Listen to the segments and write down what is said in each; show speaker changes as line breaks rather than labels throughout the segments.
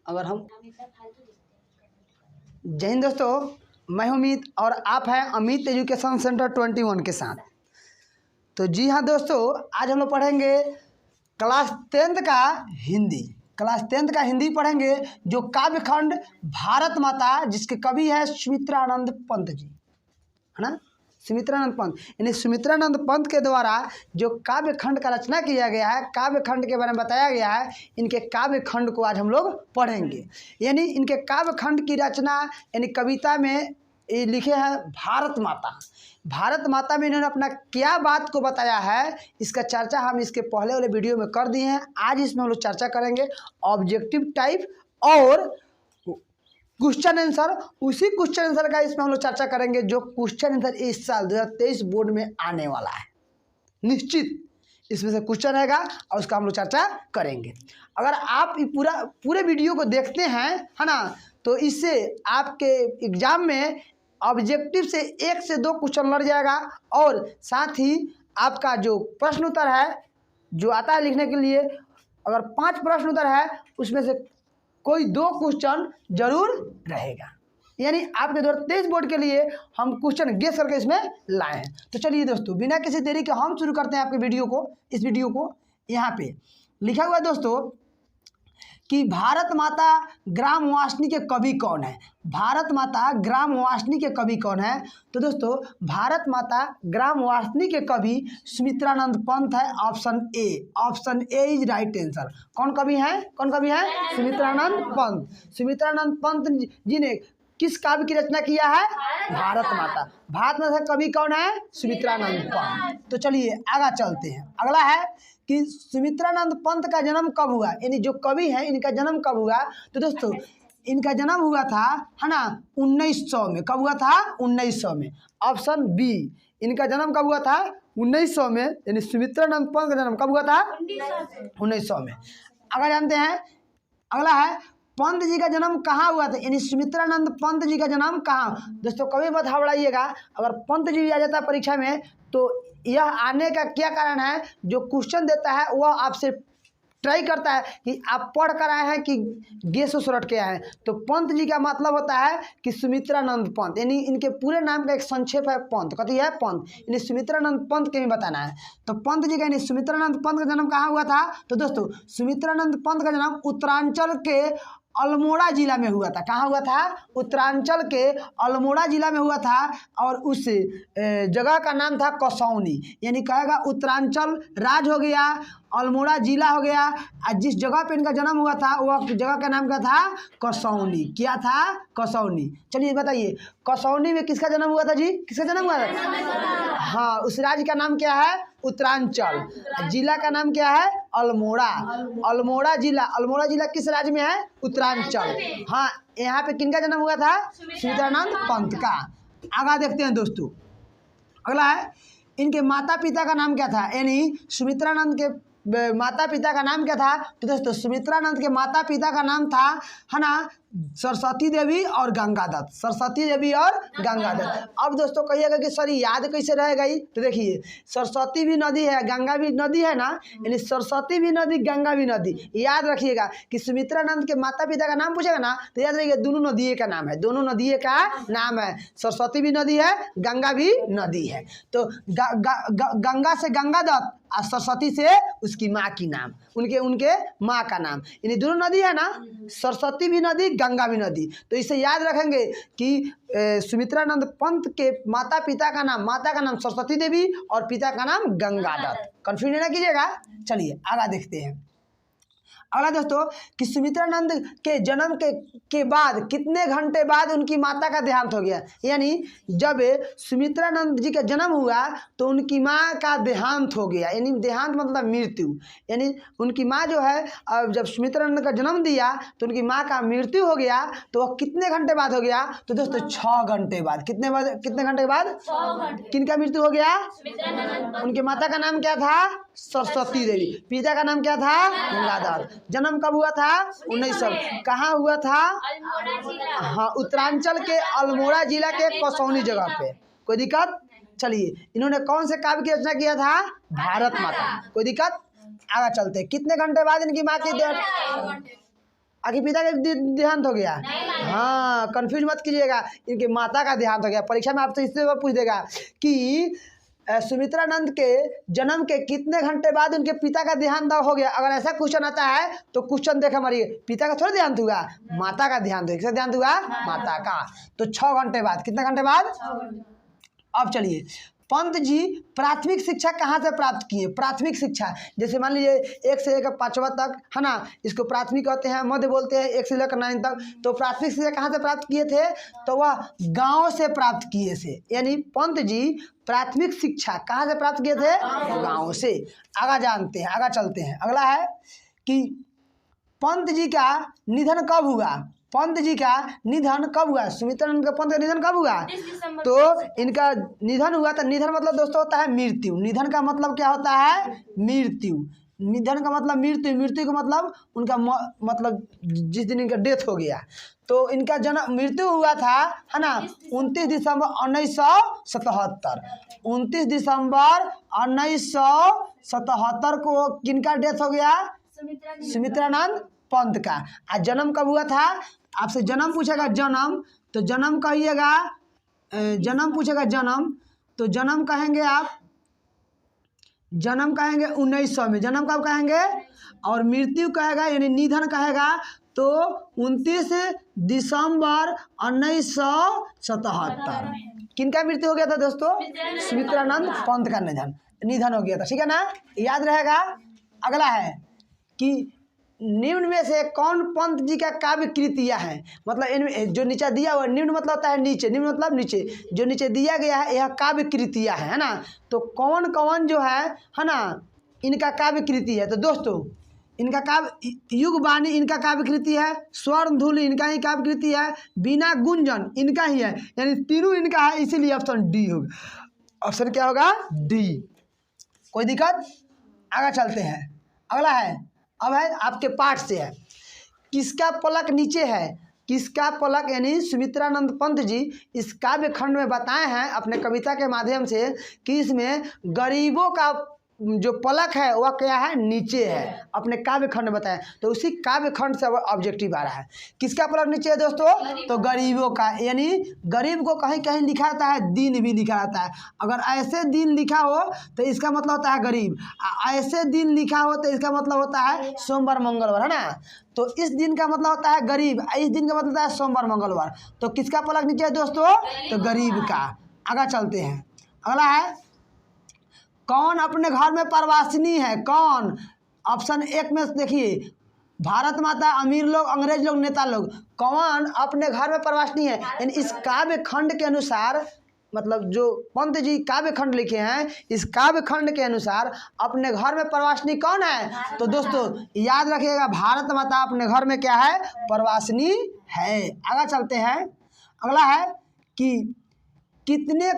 अगर हम जय हिंद दोस्तों, मैं हूं अमित और आप हैं अमित एजुकेशन सेंटर 21 के साथ। तो जी हाँ दोस्तों, आज हम लोग पढ़ेंगे क्लास 10th का हिंदी। क्लास 10th का हिंदी पढ़ेंगे जो काव्य खंड भारत माता, जिसके कवि है सुमित्रानंद पंत जी, है ना। सुमित्रानंद पंत, यानी सुमित्रानंद पंत के द्वारा जो काव्य खंड का रचना किया गया है, काव्य खंड के बारे में बताया गया है। इनके काव्य खंड को आज हम लोग पढ़ेंगे। यानी इनके काव्य खंड की रचना यानी कविता में ये लिखे हैं भारत माता। भारत माता में इन्होंने अपना क्या बात को बताया है, इसका चर्चा हम इसके पहले वाले वीडियो में कर दिए हैं। आज इसमें हम लोग चर्चा करेंगे ऑब्जेक्टिव टाइप और क्वेश्चन आंसर। उसी क्वेश्चन आंसर का इसमें हम लोग चर्चा करेंगे जो क्वेश्चन आंसर इस साल 2023 बोर्ड में आने वाला है। निश्चित इसमें से क्वेश्चन रहेगा और उसका हम लोग चर्चा करेंगे। अगर आप पूरे वीडियो को देखते हैं, है ना, तो इससे आपके एग्जाम में ऑब्जेक्टिव से 1 से 2 क्वेश्चन लड़ जाएगा और साथ ही आपका जो प्रश्न उत्तर है जो आता है लिखने के लिए, अगर 5 प्रश्न उत्तर है उसमें से कोई 2 क्वेश्चन जरूर रहेगा। यानी आपके 2023 बोर्ड के लिए हम क्वेश्चन गेस करके इसमें लाए हैं। तो चलिए दोस्तों, बिना किसी देरी के हम शुरू करते हैं आपके वीडियो को। इस वीडियो को यहाँ पे लिखा हुआ है दोस्तों कि भारत माता ग्रामवासिनी के कवि कौन है। भारत माता ग्रामवासिनी के कवि कौन है? तो दोस्तों, भारत माता ग्रामवासिनी के कवि सुमित्रानंद पंत है। Option A is right answer. कौन कवि है? कौन कवि है? सुमित्रानंद पंत। सुमित्रानंद पंत जी ने किस काव्य की रचना किया है? भारत माता। भारत माता का कवि कौन है? सुमित्रानंद पंत। तो चलिए आगे चलते हैं। अगला है कि सुमित्रानंद पंत का जन्म कब हुआ, यानी जो कवि है इनका जन्म कब हुआ। तो दोस्तों, इनका जन्म हुआ था, है ना, 1900 में। कब हुआ था? 1900 में। ऑप्शन बी, इनका जन्म कब हुआ था? 1900 में। यानी सुमित्रानंद पंत का जन्म कब हुआ था? 1900 में। अगर जानते हैं, अगला है पंत जी का जन्म कहाँ हुआ था, यानी सुमित्रानंद पंत जी का जन्म कहाँ। दोस्तों कभी मत घबराइएगा, अगर पंत जी आ जाता है परीक्षा में तो यह आने का क्या कारण है, जो क्वेश्चन देता है वह आपसे ट्राई करता है कि आप पढ़ कर आए हैं कि गेस रट के आए हैं। तो पंत जी का मतलब होता है कि सुमित्रानंद पंत, यानी इनके पूरे नाम का एक संक्षेप है पंत। कथी है? पंत। यानी सुमित्रानंद पंत के भी बताना है। तो पंत जी का यानी सुमित्रानंद पंत का जन्म कहाँ हुआ था? तो दोस्तों, सुमित्रानंद पंत का जन्म उत्तरांचल के अल्मोड़ा जिला में हुआ था। कहाँ हुआ था? उत्तरांचल के अल्मोड़ा जिला में हुआ था और उस जगह का नाम था कसौनी। यानी कहेगा उत्तरांचल राज हो गया, अल्मोड़ा जिला हो गया, और जिस जगह पे इनका जन्म हुआ था वह जगह का नाम क्या था? कसौनी। क्या था? कसौनी। चलिए बताइए, कसौनी में किसका जन्म हुआ था जी? किसका जन्म हुआ था? हाँ, उस राज्य का नाम क्या है? उत्तरांचल। जिला का नाम क्या है? अल्मोड़ा। अल्मोड़ा जिला। अल्मोड़ा जिला किस राज्य में है? उत्तरांचल। हाँ, यहाँ पे किनका जन्म हुआ था? सुमित्रानंद पंत का। आगे देखते हैं दोस्तों। अगला है, इनके माता पिता का नाम क्या था, यानी सुमित्रानंद के माता पिता का नाम क्या था। तो दोस्तों, सुमित्रानंद के माता पिता का नाम था, है ना, सरस्वती देवी और गंगा दत्त। सरस्वती देवी और गंगा दत्त। अब दोस्तों कहिएगा कि सर याद कैसे रह गई। तो देखिए, सरस्वती भी नदी है, गंगा भी नदी है ना, यानी सरस्वती भी नदी, गंगा भी नदी। याद रखिएगा कि सुमित्रानंद के माता पिता का नाम पूछेगा ना तो याद रखिएगा दोनों नदियों का नाम है। दोनों नदियों का नाम है। सरस्वती भी नदी है, गंगा भी नदी है। तो गंगा से गंगा दत्त और सरस्वती से उसकी माँ की नाम, उनके माँ का नाम, यानी दोनों नदी है ना, सरस्वती भी नदी, गंगा भी नदी। तो इसे याद रखेंगे कि सुमित्रानंद पंत के माता का नाम सरस्वती देवी और पिता का नाम गंगा दत्त। कंफ्यूजन ना कीजिएगा। चलिए आगे देखते हैं। अगला दोस्तों कि सुमित्रानंद के जन्म के बाद कितने घंटे बाद उनकी माता का देहांत हो गया। यानी जब सुमित्रानंद जी का जन्म हुआ तो उनकी माँ का देहांत हो गया। यानी देहांत मतलब मृत्यु। यानी उनकी माँ जो है, अब जब सुमित्रानंद का जन्म दिया तो उनकी माँ का मृत्यु हो गया। तो वह कितने घंटे बाद हो गया? तो दोस्तों 6 घंटे बाद। कितने घंटे के बाद? किनका मृत्यु हो गया? उनके माता का नाम क्या था? सरस्वती देवी। पिता का नाम क्या था? गंगाधर। जन्म कब हुआ था? 1900। कहाँ हुआ था? हाँ, उत्तरांचल के अल्मोड़ा जिला के कसौनी जगह पे। कोई दिक्कत? चलिए, इन्होंने कौन से काव्य की रचना किया था? भारत माता। कोई दिक्कत? आगे चलते। कितने घंटे बाद इनकी माँ की आगे पिता का देहांत हो गया, हाँ कंफ्यूज मत कीजिएगा, इनके माता का देहांत हो गया। परीक्षा में आपसे इससे पूछ देगा कि सुमित्रानंद के जन्म के कितने घंटे बाद उनके पिता का देहांत हो गया। अगर ऐसा क्वेश्चन आता है तो क्वेश्चन देखा हमारी, पिता का थोड़ा देहांत हुआ, माता का देहांत हुआ। किसका देहांत हुआ? माता का। तो 6 घंटे बाद, कितने घंटे बाद? अब चलिए, पंत जी प्राथमिक शिक्षा कहाँ से प्राप्त किए? प्राथमिक शिक्षा जैसे मान लीजिए 1 से लेकर 5वां तक है ना, इसको प्राथमिक कहते हैं, मध्य बोलते हैं 1 से लेकर 9 तक। तो प्राथमिक शिक्षा कहाँ से प्राप्त किए थे? तो वह गांव से प्राप्त किए थे। यानी पंत जी प्राथमिक शिक्षा कहाँ से प्राप्त किए थे? गांव से। आगा जानते हैं, आगा चलते हैं। अगला है कि पंत जी का निधन कब हुआ? पंत जी का निधन कब हुआ? सुमित्रानंद का पंत का निधन कब हुआ? तो इनका निधन हुआ, तो निधन मतलब दोस्तों होता है मृत्यु। निधन का मतलब क्या होता है? मृत्यु। निधन का मतलब मृत्यु, मृत्यु का मतलब उनका मतलब जिस दिन इनका डेथ हो गया। तो इनका जन्म मृत्यु हुआ था है ना 29 दिसंबर 1977। 29 दिसंबर 1977 को किनका डेथ हो गया? सुमित्रानंद पंत का। आज जन्म कब हुआ था? आपसे जन्म पूछेगा, जन्म तो जन्म कहिएगा, जन्म पूछेगा जन्म तो जन्म कहेंगे आप, जन्म कहेंगे 1900 में, जन्म कब कहेंगे? और मृत्यु कहेगा यानी निधन कहेगा तो 29 दिसंबर 1977। किनका मृत्यु हो गया था दोस्तों? सुमित्रानंद पंत का निधन हो गया था। ठीक है ना, याद रहेगा। अगला है कि निम्न में से कौन पंत जी का काव्य कृतियाँ हैं? मतलब इनमें जो नीचे दिया हुआ, निम्न मतलब होता है नीचे, निम्न मतलब नीचे, जो नीचे दिया गया है यह काव्य कृतियाँ है ना। तो कौन कौन जो है ना इनका काव्य कृति है? तो दोस्तों इनका काव्य युग वाणी इनका काव्य कृति है, स्वर्ण धूल इनका ही काव्य कृति है, बिना गुंजन इनका ही है, यानी तीनों इनका है, इसीलिए ऑप्शन डी होगा। ऑप्शन क्या होगा? डी। कोई दिक्कत? आगे चलते हैं। अगला है, अब है आपके पाठ से है, किसका पलक नीचे है? किसका पलक यानी सुमित्रानंद पंत जी इस काव्य खंड में बताए हैं अपने कविता के माध्यम से कि इसमें गरीबों का जो पलक है वह क्या है? नीचे है। अपने काव्य खंड बताएं, तो उसी काव्य खंड से ऑब्जेक्टिव आ रहा है। किसका पलक नीचे है दोस्तों? तो गरीबों का, यानी गरीब को कहीं कहीं लिखा जाता है दिन भी लिखा जाता है। अगर ऐसे दिन लिखा हो तो इसका मतलब होता है गरीब, ऐसे दिन लिखा हो तो इसका मतलब होता है सोमवार मंगलवार, है ना। तो इस दिन का मतलब होता है गरीब, इस दिन का मतलब होता है सोमवार मंगलवार। तो किसका पलक नीचे है दोस्तों? तो गरीब का। आगे चलते हैं। अगला है, कौन अपने घर में परवासिनी है? कौन? ऑप्शन 1 में देखिए, भारत माता, अमीर लोग, अंग्रेज लोग, नेता लोग। कौन अपने घर में परवासिनी है? यानी इस काव्य खंड के अनुसार, मतलब जो पंत जी काव्य खंड लिखे हैं इस काव्य खंड के अनुसार अपने घर में परवासिनी कौन है? तो दोस्तों याद रखिएगा, भारत माता अपने घर में क्या है? परवासिनी है। आगे चलते हैं। अगला है कि कितने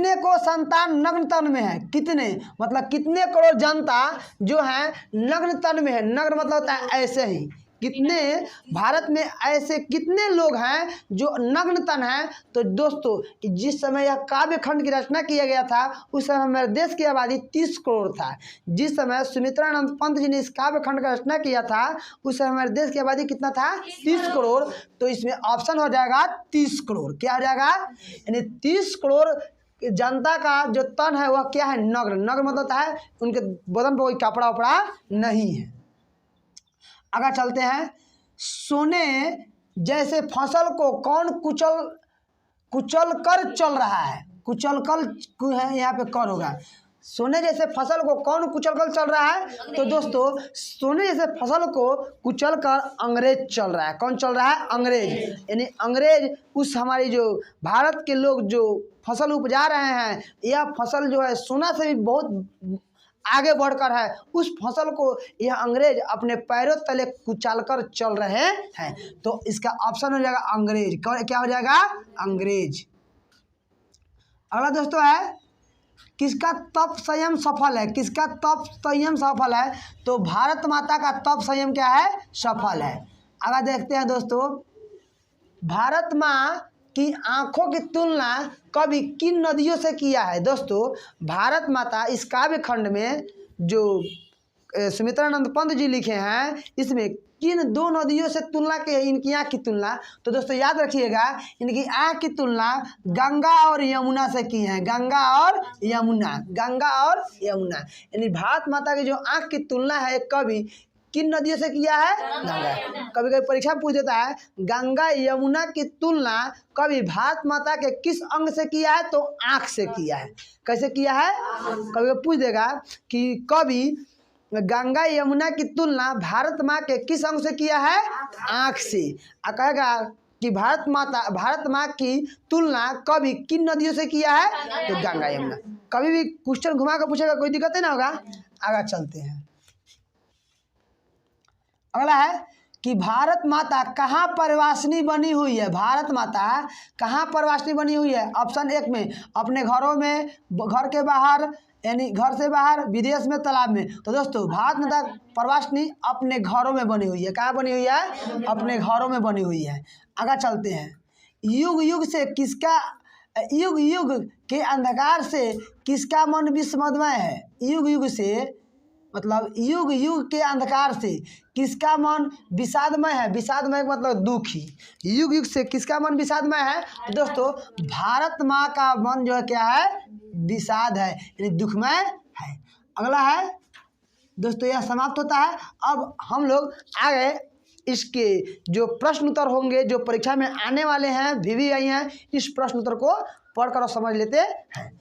को संतान नग्न तन में है? कितने मतलब कितने करोड़ जनता जो है नग्न तन में है। नग्न मतलब होता है ऐसे ही। कितने भारत में ऐसे कितने लोग हैं जो नग्न तन हैं? तो दोस्तों जिस समय यह काव्य खंड की रचना किया गया था उस समय हमारे देश की आबादी 30 करोड़ था। जिस समय सुमित्रानंद पंत जी ने इस काव्य खंड का रचना किया था उस समय हमारे देश की आबादी कितना था? 30 करोड़। तो इसमें ऑप्शन हो जाएगा 30 करोड़। क्या हो जाएगा? यानी 30 करोड़ जनता का जो तन है वह क्या है? नग्न। नग्न मतलब होता है उनके बदन पर कोई कपड़ा वपड़ा नहीं है। आगे चलते हैं। सोने जैसे फसल को कौन कुचल कर चल रहा है? कुचल कर है, यहाँ पे कर होगा। सोने जैसे फसल को कौन कुचल कर चल रहा है? तो दोस्तों सोने जैसे फसल को कुचल कर अंग्रेज चल रहा है। कौन चल रहा है? अंग्रेज। यानी अंग्रेज उस हमारी जो भारत के लोग जो फसल उपजा रहे हैं यह फसल जो है सोना से भी बहुत आगे बढ़कर है, उस फसल को यह अंग्रेज अपने पैरों तले कुचल कर चल रहे हैं। तो इसका ऑप्शन हो जाएगा अंग्रेज। क्या हो जाएगा? अंग्रेज। अगला दोस्तों है, किसका तप संयम सफल है? किसका तप संयम सफल है? तो भारत माता का तप संयम क्या है? सफल है। आगे देखते हैं दोस्तों, भारत माँ कि आँखों की तुलना कभी किन नदियों से किया है। दोस्तों भारत माता इस काव्य खंड में जो सुमित्रानंद पंत जी लिखे हैं, इसमें किन दो नदियों से तुलना की है, इनकी आँख की तुलना। तो दोस्तों याद रखिएगा, इनकी आँख की तुलना गंगा और यमुना से की है। गंगा और यमुना, गंगा और यमुना, यानी भारत माता की जो आँख की तुलना है कभी किन नदियों से किया है, गंगा। कभी कभी परीक्षा पूछ देता है गंगा यमुना की तुलना कभी भारत माता के किस अंग से किया है, तो आँख से किया है। कैसे किया है, कभी कभी पूछ देगा कि कभी गंगा यमुना की तुलना भारत माँ के किस अंग से किया है, आँख से। और कहेगा कि भारत माँ की तुलना कभी किन नदियों से किया है, तो गंगा यमुना। कभी भी क्वेश्चन घुमा कर पूछेगा, कोई दिक्कत नहीं ना होगा। आगे चलते हैं। अगला है कि भारत माता कहाँ परवासिनी बनी हुई है। भारत माता कहाँ परवासिनी बनी हुई है। ऑप्शन 1 में अपने घरों में, घर के बाहर यानी घर से बाहर, विदेश में, तालाब में। तो दोस्तों भारत माता परवासिनी अपने घरों में बनी हुई है। कहाँ बनी हुई है, अपने घरों में बनी हुई है। आगे चलते हैं। युग युग से किसका, युग युग के अंधकार से किसका मन विस्मदमय है। युग युग से मतलब युग युग के अंधकार से किसका मन विषादमय है। विषादमय मतलब दुखी। युग युग से किसका मन विषादमय है, तो दोस्तों भारत माँ का मन जो है क्या है, विषाद है, यानी दुखमय है। अगला है दोस्तों, यह समाप्त होता है। अब हम लोग आगे इसके जो प्रश्न उत्तर होंगे, जो परीक्षा में आने वाले हैं, VVI हैं, इस प्रश्न उत्तर को पढ़कर समझ लेते हैं।